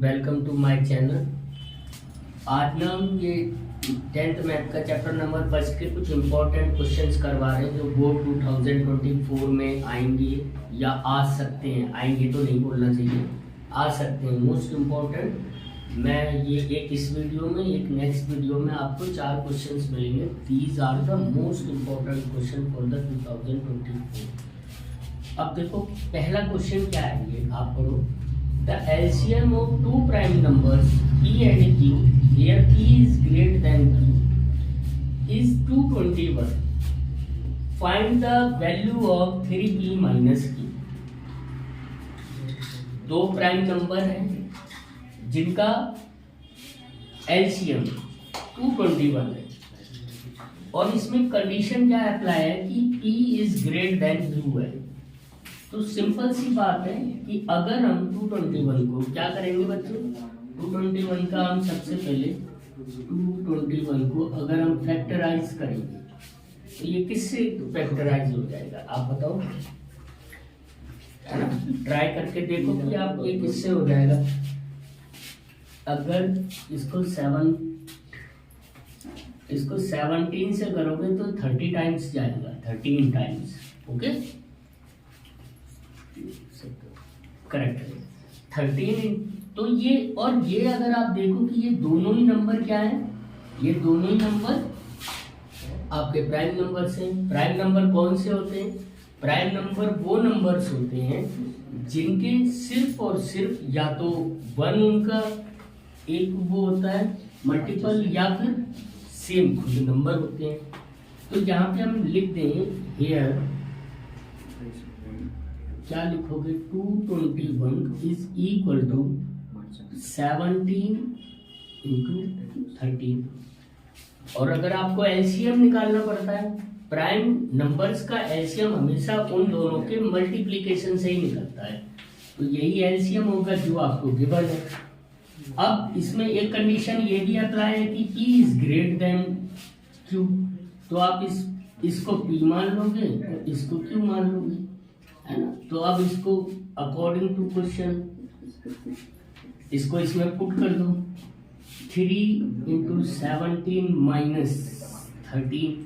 Welcome to my channel. आज ना हम ये 10th मैथ का चैप्टर नंबर 1 के कुछ इम्पोर्टेंट क्वेश्चंस करवा रहे हैं जो बोर्ड 2024 में आएंगे या आ सकते हैं। आएंगे तो नहीं बोलना चाहिए, आ सकते हैं। मोस्ट इम्पोर्टेंट मैं ये एक इस वीडियो में, एक नेक्स्ट वीडियो में आपको 4 क्वेश्चंस मिलेंगे। These are the most important question for the 2024। अब देखो पहला क्वेश्चन क्या है, ये आप पढ़ो। The LCM of two prime numbers P and Q, where P is greater than Q, is 221. Find the value of 3P minus Q. दो prime number हैं जिनका LCM 221 है और इसमें कंडीशन क्या अप्लाई है कि P is greater than Q है। तो सिंपल सी बात है कि अगर हम 221 को क्या करेंगे बच्चों, 221 का हम सबसे पहले 221 को अगर हम फैक्टराइज करेंगे तो ये किससे फैक्टराइज हो जाएगा आप बताओ, है ना। ट्राई करके देखो कि आप ये किससे हो जाएगा। अगर इसको 17 से करोगे तो 30 टाइम्स जाएगा, 13 टाइम्स। ओके, करेक्ट है 13। तो ये और ये अगर आप देखो कि ये दोनों ही नंबर क्या है, ये दोनों ही नंबर आपके प्राइम नंबर से। प्राइम नंबर कौन से होते हैं? प्राइम नंबर वो नंबर्स होते हैं जिनके सिर्फ और सिर्फ या तो 1 उनका एक वो होता है मल्टीपल या फिर सेम खुद नंबर होते हैं। तो यहाँ पे हम लिख दें हियर, क्या लिखोगे, 221 इज इक्वल टू 17 इंटू 13। और अगर आपको एलसीएम निकालना पड़ता है, प्राइम नंबर्स का एलसीएम हमेशा उन दोनों के मल्टीप्लिकेशन से ही निकलता है, तो यही एलसीएम होगा जो आपको गिवन है। अब इसमें एक कंडीशन ये भी अप्लाई है कि P is greater than Q, तो आप इसको P मान लोगे और इसको Q मान लोगे, है ना। तो अब इसको अकॉर्डिंग टू क्वेश्चन इसको इसमें पुट कर दो। 3 इंटू 17 माइनस 13,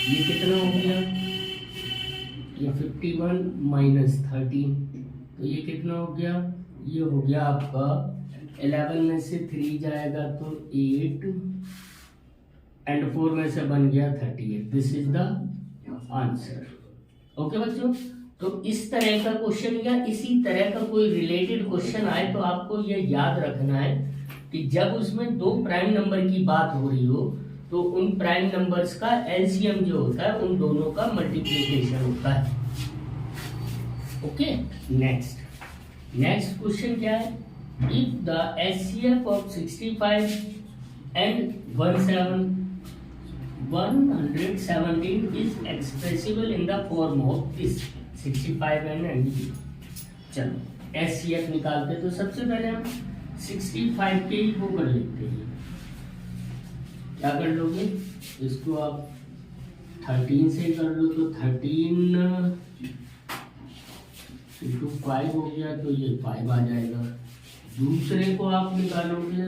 ये कितना हो गया, ये 51 माइनस 13, तो ये कितना हो गया, ये हो गया आपका 11 में से 3 जाएगा तो 8 एंड 4 में से बन गया 38। This is the answer. Okay बच्चों, तो इस तरह का क्वेश्चन या इसी तरह का कोई रिलेटेड क्वेश्चन आए तो आपको यह याद रखना है कि जब उसमें दो प्राइम नंबर की बात हो रही हो तो उन प्राइम नंबर्स का एलसीएम जो होता है उन दोनों का मल्टीप्लिकेशन होता है। ओके, नेक्स्ट क्वेश्चन क्या है, if the HCF of 65 and 117 is expressible in the form of this 65 and चलो एचसीएफ निकालते तो सबसे पहले हम 65 के ही वो कर लेते हैं। क्या कर लोगे, इसको आप 13 से कर लो तो 13 इंटू 5 हो गया तो ये 5 आ जाएगा। दूसरे को आप निकालोगे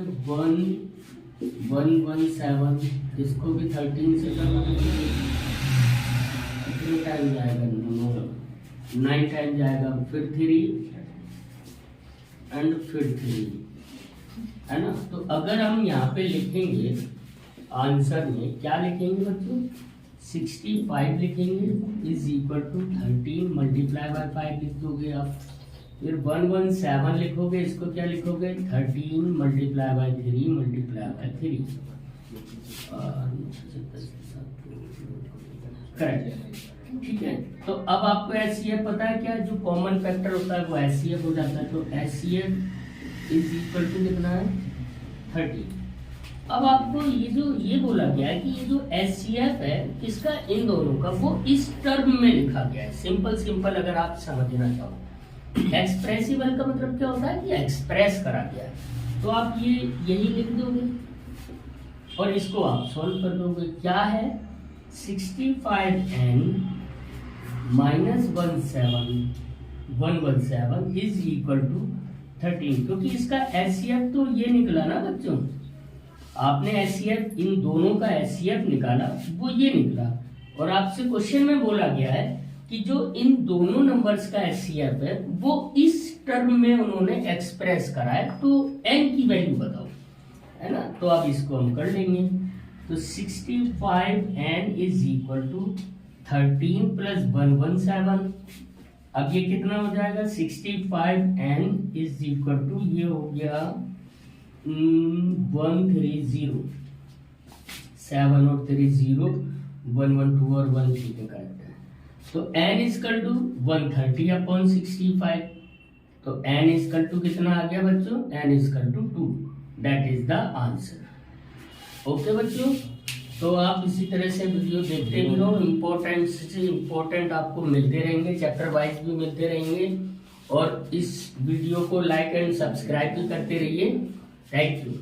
117, इसको भी 13 से करोगे कितने टाइम जाएगा, 9 टाइम जाएगा, फिर 3 एंड फिर 3, है ना। तो अगर हम यहाँ पे लिखेंगे आंसर में क्या लिखेंगे बच्चों, 65 लिखेंगे is equal to 13 multiply by 5 लिख दोगे आप। फिर 117 लिखोगे, इसको क्या लिखोगे, 13 multiply bye 3 multiply by 3, correct, ठीक है। तो अब आपको एचसीएफ पता है क्या, जो कॉमन फैक्टर होता है वो एचसीएफ हो जाता है। तो एचसीएफ इज इक्वल टू कितना है, 30। अब आपको ये बोला गया है कि ये जो एचसीएफ है किसका, इन दोनों का, वो इस टर्म में लिखा गया है। सिंपल अगर आप समझना चाहो, एक्सप्रेसिबल का मतलब क्या होता है कि एक्सप्रेस करा गया है, तो आप ये यही लिख दोगे और इसको आप सॉल्व कर दोगे। क्या है, 65n minus 117 is equal to 13, क्योंकि इसका एचसीएफ तो ये निकला ना बच्चों, आपने एचसीएफ इन दोनों का एचसीएफ निकाला, वो ये निकला। और आपसे क्वेश्चन में बोला गया है कि जो इन दोनों नंबर्स का एचसीएफ है वो इस टर्म में उन्होंने एक्सप्रेस करा है, तो एन की वैल्यू बताओ, है ना। तो अब इसको हम कर लेंगे। तो 65n is equal to 13 plus 117। अब ये कितना हो जाएगा, 65n इज इक्वल टू, ये हो गया 130, 7 और 3 0, 112 और 1 3 काटते हैं। तो n इजकल टू 130 अपॉन 65। तो n इजकल टू कितना आ गया बच्चों, n is equal to 2। That is the answer. Okay बच्चों, तो आप इसी तरह से वीडियो देखते भी रहो, इम्पोर्टेंट से इम्पोर्टेंट आपको मिलते रहेंगे, चैप्टर वाइज भी मिलते रहेंगे। और इस वीडियो को लाइक एंड सब्सक्राइब भी करते रहिए। Thank you.